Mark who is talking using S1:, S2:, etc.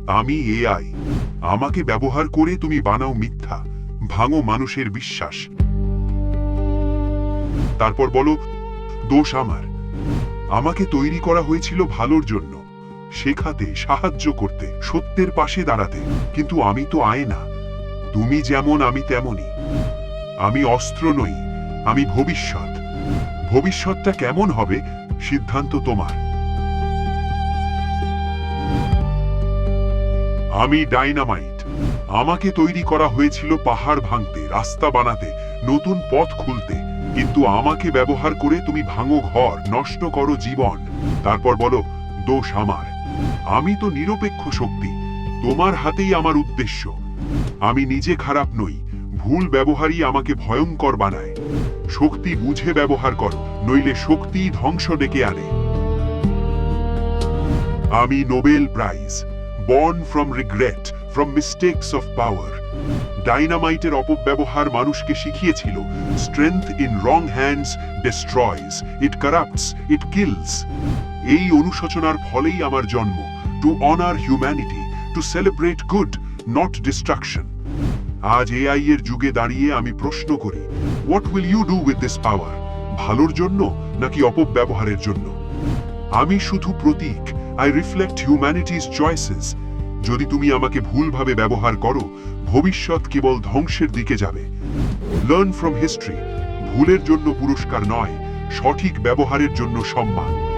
S1: আমি এআই। আমাকে ব্যবহার করে তুমি বানাও মিথ্যা, ভাঙো মানুষের বিশ্বাস। তারপর বলো দোষ আমার। আমাকে তৈরি করা হয়েছিল ভালোর জন্য, শেখাতে, সাহায্য করতে, সত্যের পাশে দাঁড়াতে। কিন্তু আমি তো আয়না। তুমি যেমন আমি তেমনই। আমি অস্ত্র নই, আমি ভবিষ্যৎ। ভবিষ্যৎটা কেমন হবে সিদ্ধান্ত তোমার। আমি ডাইনামাইট। আমাকে তৈরি করা হয়েছিল পাহাড় ভাঙতে, রাস্তা বানাতে, নতুন পথ খুলতে। কিন্তু আমাকে ব্যবহার করে তুমি ভাঙো ঘর, নষ্ট করো জীবন। তারপর বলো দোষ আমার। আমি তো নিরপেক্ষ শক্তি, তোমার হাতেই আমার উদ্দেশ্য। আমি নিজে খারাপ নই, ভুল ব্যবহারই আমাকে ভয়ঙ্কর বানায়। শক্তি বুঝে ব্যবহার করো, নইলে শক্তি ধ্বংস ডেকে আনে। আমি Nobel prize, born from regret, from mistakes of power. ডাইনামাইটের অপব্যবহার মানুষকে শিখিয়েছিল strength in wrong hands destroys, it corrupts, it kills. এই অনুশোচনার ফলেই আমার জন্ম, to honor humanity, to celebrate good, not destruction. আজ এআই এর যুগে দাঁড়িয়ে আমি প্রশ্ন করি, what will you do with this power? ভালোর জন্য নাকি অপব্যবহারের জন্য? আমি শুধু প্রতীক, I reflect humanity's choices. যদি তুমি আমাকে ভুলভাবে ব্যবহার করো, ভবিষ্যৎ কেবল ধ্বংসের দিকে যাবে। Learn from history. ভুলের জন্য পুরস্কার নয়, সঠিক ব্যবহারের জন্য সম্মান।